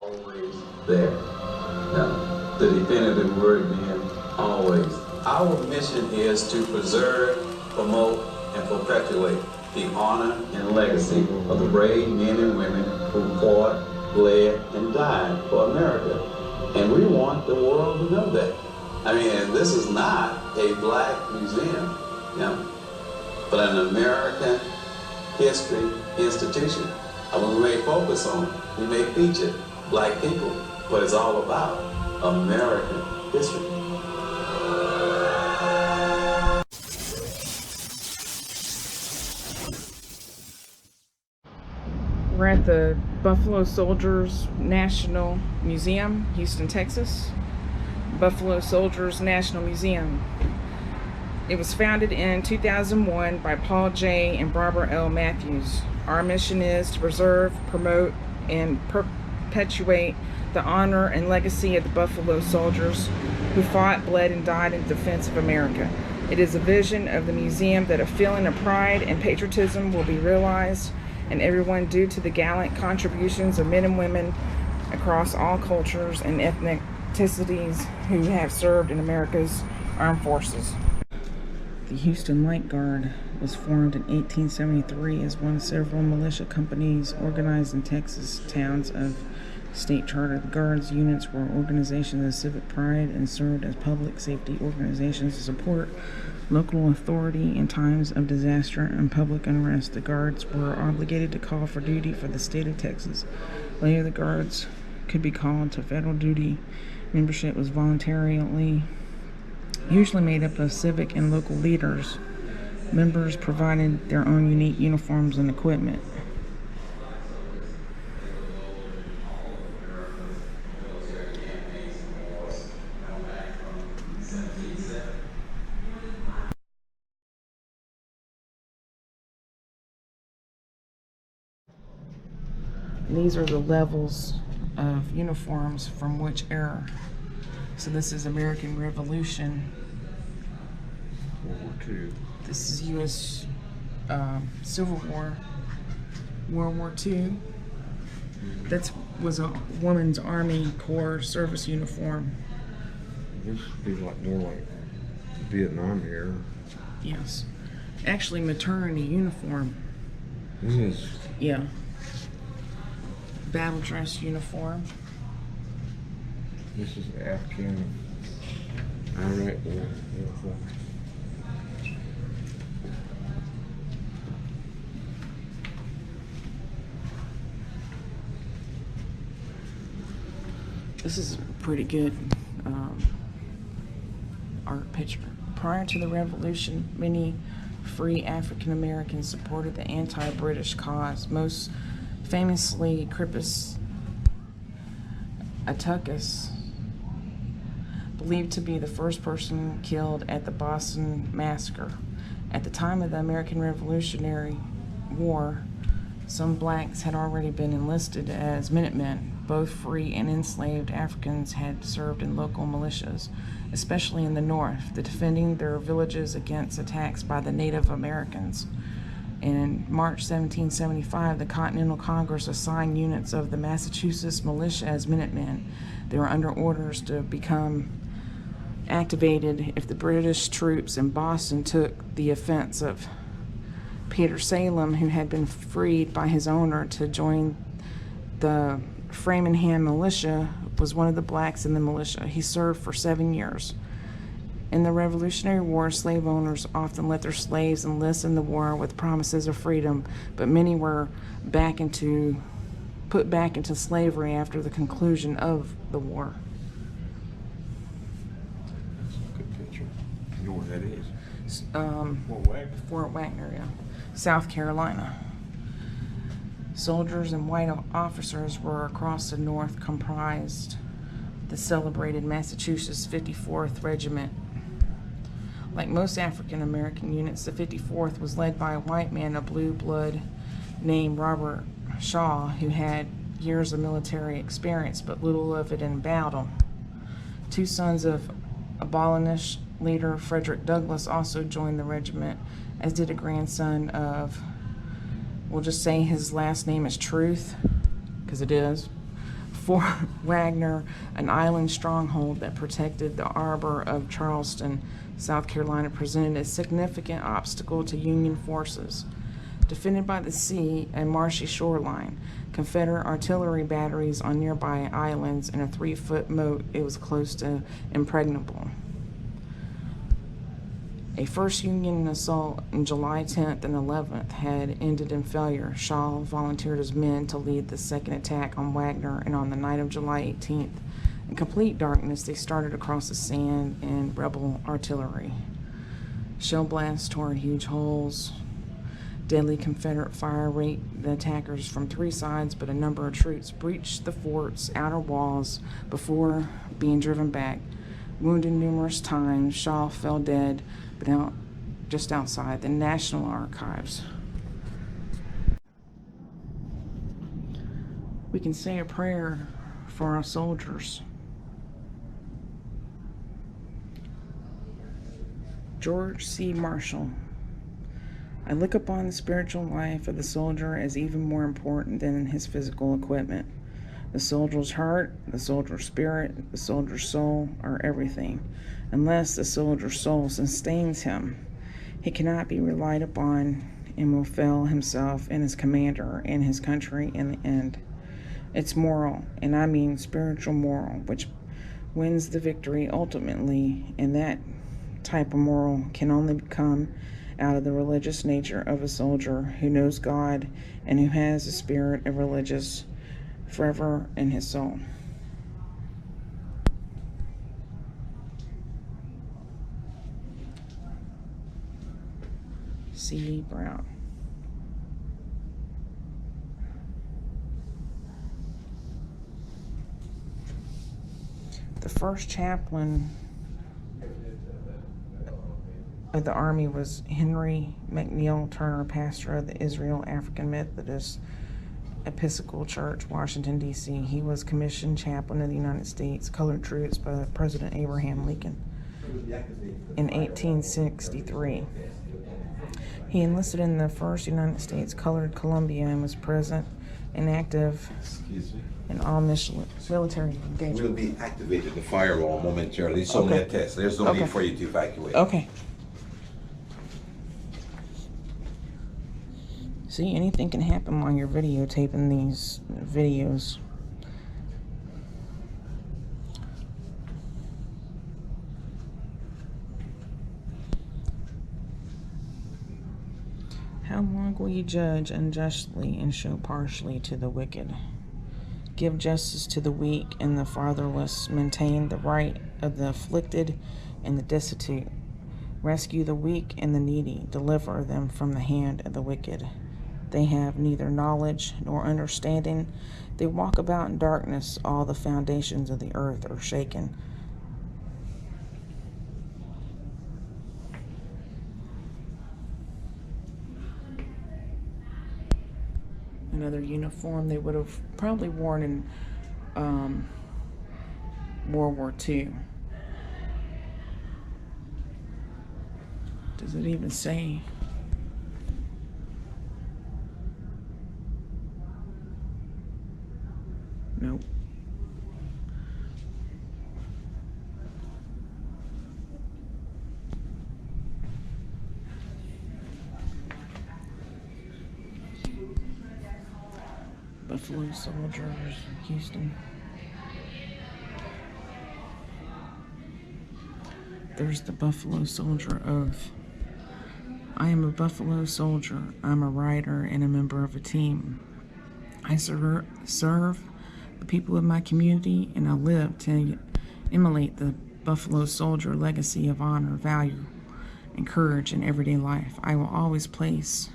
Always there. Now, the definitive word being always. Our mission is to preserve, promote, and perpetuate the honor and legacy of the brave men and women who fought, bled, and died for America. And we want the world to know that. I mean, this is not a black museum, but an American history institution. I mean, we may focus on, we may feature black people, but it's all about American history. We're at the Buffalo Soldiers National Museum, Houston, Texas. Buffalo Soldiers National Museum. It was founded in 2001 by Paul J. and Barbara L. Matthews. Our mission is to preserve, promote, and perpetuate the honor and legacy of the Buffalo Soldiers who fought, bled, and died in defense of America. It is a vision of the museum that a feeling of pride and patriotism will be realized and everyone due to the gallant contributions of men and women across all cultures and ethnicities who have served in America's armed forces. The Houston Light Guard was formed in 1873 as one of several militia companies organized in Texas towns of state charter. The Guard's units were organizations of civic pride and served as public safety organizations to support local authority in times of disaster and public unrest. The Guards were obligated to call for duty for the state of Texas. Later, the Guards could be called to federal duty. Membership was voluntarily, usually made up of civic and local leaders. Members provided their own unique uniforms and equipment. These are the levels of uniforms from which era. So this is American Revolution. World War II. This is U.S. Civil War, World War II. That was a woman's Army Corps service uniform. This would be like more like Vietnam era. Yes. Actually, maternity uniform. This is. Yeah. Battle dress uniform. This is Afghan. Iraq war uniform. This is a pretty good art picture. Prior to the Revolution, many free African Americans supported the anti-British cause. Most famously, Attackett, believed to be the first person killed at the Boston Massacre. At the time of the American Revolutionary War, some blacks had already been enlisted as Minutemen. Both free and enslaved Africans had served in local militias, especially in the North, defending their villages against attacks by the Native Americans. In March 1775, the Continental Congress assigned units of the Massachusetts militia as Minutemen. They were under orders to become activated if the British troops in Boston took the offensive. Peter Salem, who had been freed by his owner to join the Framingham militia, was one of the blacks in the militia. He served for 7 years. In the Revolutionary War, slave owners often let their slaves enlist in the war with promises of freedom, but many were put back into slavery after the conclusion of the war. That's a good picture. You know where that is? Fort Wagner, yeah. South Carolina. Soldiers and white officers were across the North comprised the celebrated Massachusetts 54th Regiment. Like most African American units, the 54th was led by a white man of blue blood named Robert Shaw, who had years of military experience but little of it in battle. Two sons of abolitionist leader Frederick Douglass also joined the regiment, as did a grandson of, we'll just say his last name is Truth, because it is, Fort Wagner, an island stronghold that protected the harbor of Charleston, South Carolina, presented a significant obstacle to Union forces. Defended by the sea and marshy shoreline, Confederate artillery batteries on nearby islands, and a 3-foot moat, it was close to impregnable. A first Union assault on July 10th and 11th had ended in failure. Shaw volunteered his men to lead the second attack on Wagner, and on the night of July 18th, in complete darkness, they started across the sand and rebel artillery. Shell blasts tore huge holes. Deadly Confederate fire raked the attackers from 3 sides, but a number of troops breached the fort's outer walls before being driven back. Wounded numerous times, Shaw fell dead, but just outside the National Archives. We can say a prayer for our soldiers. George C. Marshall. I look upon the spiritual life of the soldier as even more important than his physical equipment. The soldier's heart, the soldier's spirit, the soldier's soul are everything. Unless the soldier's soul sustains him, he cannot be relied upon and will fail himself and his commander and his country in the end. It's moral, and I mean spiritual moral, which wins the victory ultimately, and that type of moral can only come out of the religious nature of a soldier who knows God and who has the spirit of religious forever in his soul. C. Brown. The first chaplain of the Army was Henry McNeil Turner, pastor of the Israel African Methodist Episcopal Church, Washington, D.C. He was commissioned chaplain of the United States colored troops by President Abraham Lincoln in 1863. He enlisted in the first United States Colored Columbia and was present and active in all military engagements. We'll be activated the firewall momentarily. It's only a test. There's no need for you to evacuate. Okay. See, anything can happen while you're videotaping these videos. How long will you judge unjustly and show partially to the wicked? Give justice to the weak and the fatherless. Maintain the right of the afflicted and the destitute. Rescue the weak and the needy. Deliver them from the hand of the wicked. They have neither knowledge nor understanding. They walk about in darkness. All the foundations of the earth are shaken. Another uniform they would have probably worn in World War II. Does it even say? Nope. Buffalo Soldiers, Houston. There's the Buffalo Soldier Oath. I am a Buffalo Soldier. I'm a rider and a member of a team. I serve the people of my community, and I live to emulate the Buffalo Soldier legacy of honor, value, and courage in everyday life. I will always place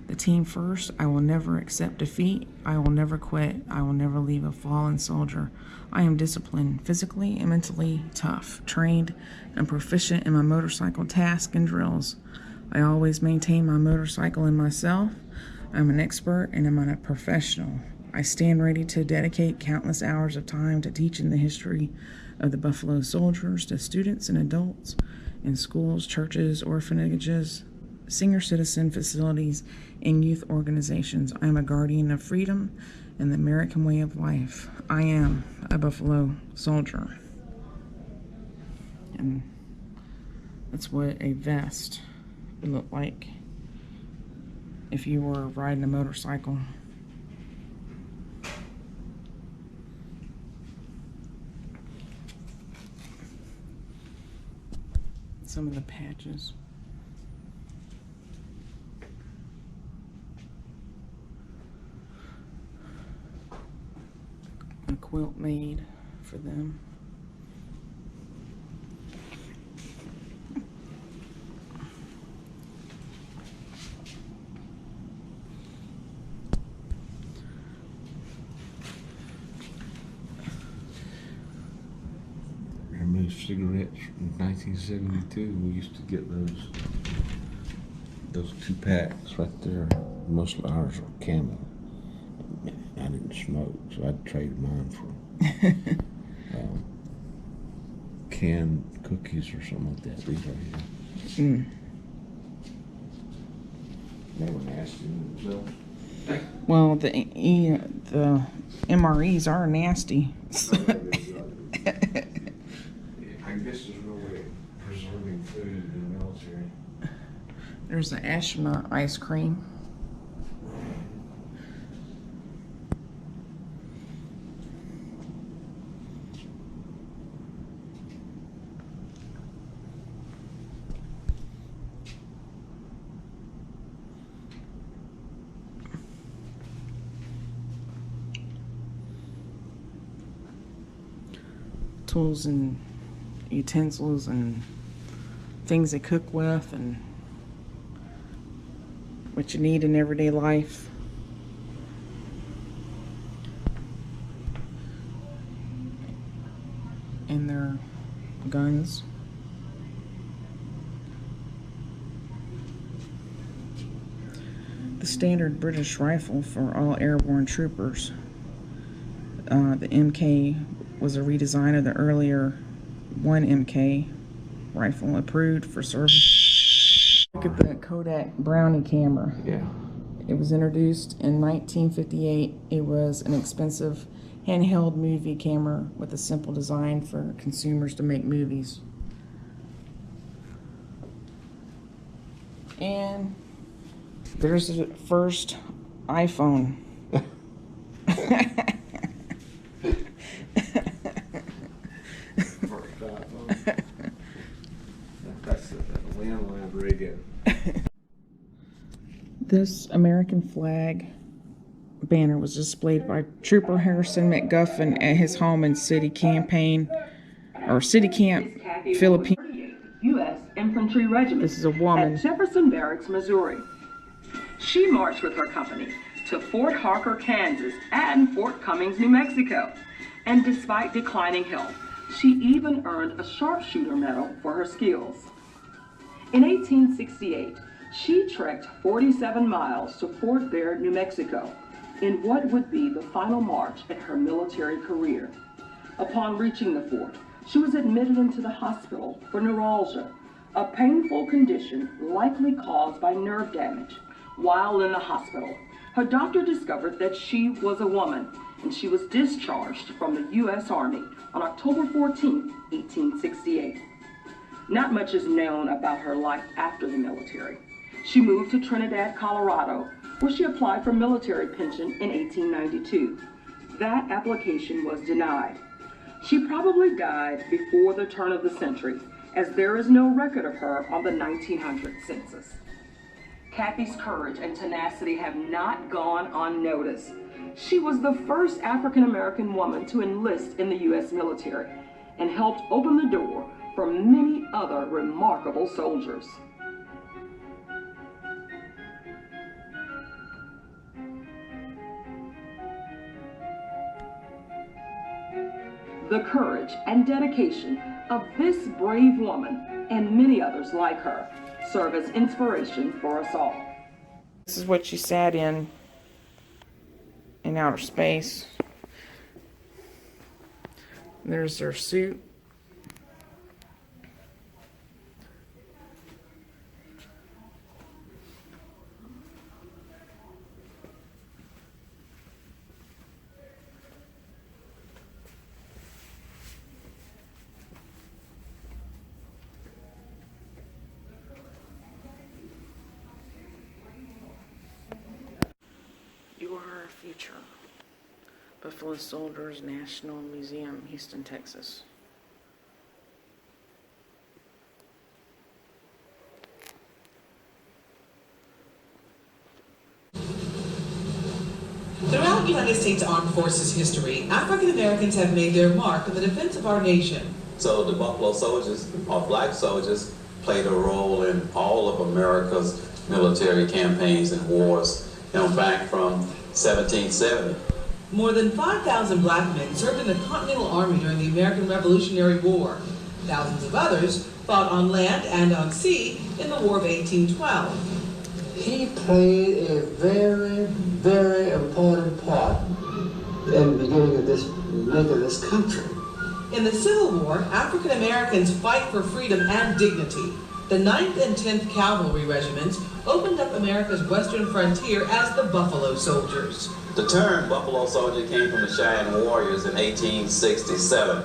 the team first. I will never accept defeat. I will never quit. I will never leave a fallen soldier. I am disciplined, physically and mentally tough, trained and proficient in my motorcycle tasks and drills. I always maintain my motorcycle and myself. I'm an expert and I'm a professional. I stand ready to dedicate countless hours of time to teaching the history of the Buffalo Soldiers to students and adults in schools, churches, orphanages, senior citizen facilities, and youth organizations. I am a guardian of freedom and the American way of life. I am a Buffalo Soldier. And that's what a vest would look like if you were riding a motorcycle. Some of the patches. A quilt made for them. Remove cigarettes in 1972. We used to get those 2 packs right there. Most of ours were Camel. I didn't smoke, so I'd trade mine for canned cookies or something like that. These right here. They were nasty themselves. Well, the MREs are nasty. I guess there's no way of preserving food in the military. There's the astronaut ice cream. Tools and utensils and things they cook with and what you need in everyday life. And their guns. The standard British rifle for all airborne troopers. The MK was a redesign of the earlier 1MK rifle approved for service. Look at the Kodak Brownie camera. Yeah. It was introduced in 1958. It was an expensive handheld movie camera with a simple design for consumers to make movies. And there's the first iPhone. That's the landline radio. This American flag banner was displayed by Trooper Harrison McGuffin at his home in City Camp, Philippines. U.S. Infantry Regiment. This is a woman. At Jefferson Barracks, Missouri. She marched with her company to Fort Harker, Kansas, and Fort Cummings, New Mexico. And despite declining health, she even earned a sharpshooter medal for her skills. In 1868, she trekked 47 miles to Fort Baird, New Mexico, in what would be the final march in her military career. Upon reaching the fort, she was admitted into the hospital for neuralgia, a painful condition likely caused by nerve damage. While in the hospital, her doctor discovered that she was a woman, and she was discharged from the U.S. Army on October 14, 1868. Not much is known about her life after the military. She moved to Trinidad, Colorado, where she applied for military pension in 1892. That application was denied. She probably died before the turn of the century, as there is no record of her on the 1900 census. Kathy's courage and tenacity have not gone unnoticed. She was the first African-American woman to enlist in the U.S. military and helped open the door for many other remarkable soldiers. The courage and dedication of this brave woman and many others like her serve as inspiration for us all. This is what she sat in outer space. There's her suit. future. Buffalo Soldiers National Museum, Houston, Texas. Throughout United States Armed Forces history, African Americans have made their mark in the defense of our nation. So the Buffalo Soldiers, or black soldiers, played a role in all of America's military campaigns and wars, back from 1770. More than 5,000 black men served in the Continental Army during the American Revolutionary War. Thousands of others fought on land and on sea in the War of 1812. He played a very, very important part in the beginning of this make of this country. In the Civil War, African Americans fight for freedom and dignity. The 9th and 10th Cavalry Regiments opened up America's western frontier as the Buffalo Soldiers. The term Buffalo Soldier came from the Cheyenne Warriors in 1867.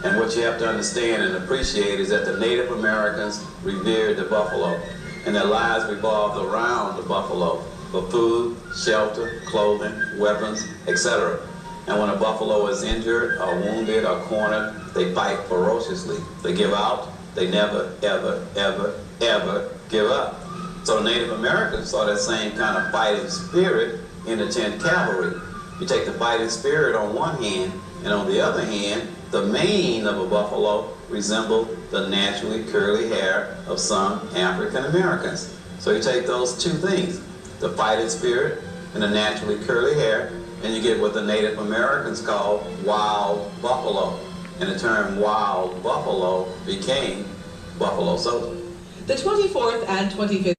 And what you have to understand and appreciate is that the Native Americans revered the buffalo, and their lives revolved around the buffalo for food, shelter, clothing, weapons, etc. And when a buffalo is injured or wounded or cornered, they fight ferociously. They give out. They never, ever, ever, ever give up. So Native Americans saw that same kind of fighting spirit in the 10th Cavalry. You take the fighting spirit on one hand, and on the other hand, the mane of a buffalo resembled the naturally curly hair of some African Americans. So you take those two things, the fighting spirit and the naturally curly hair, and you get what the Native Americans call wild buffalo. And the term wild buffalo became Buffalo Soldier. The 24th and 25th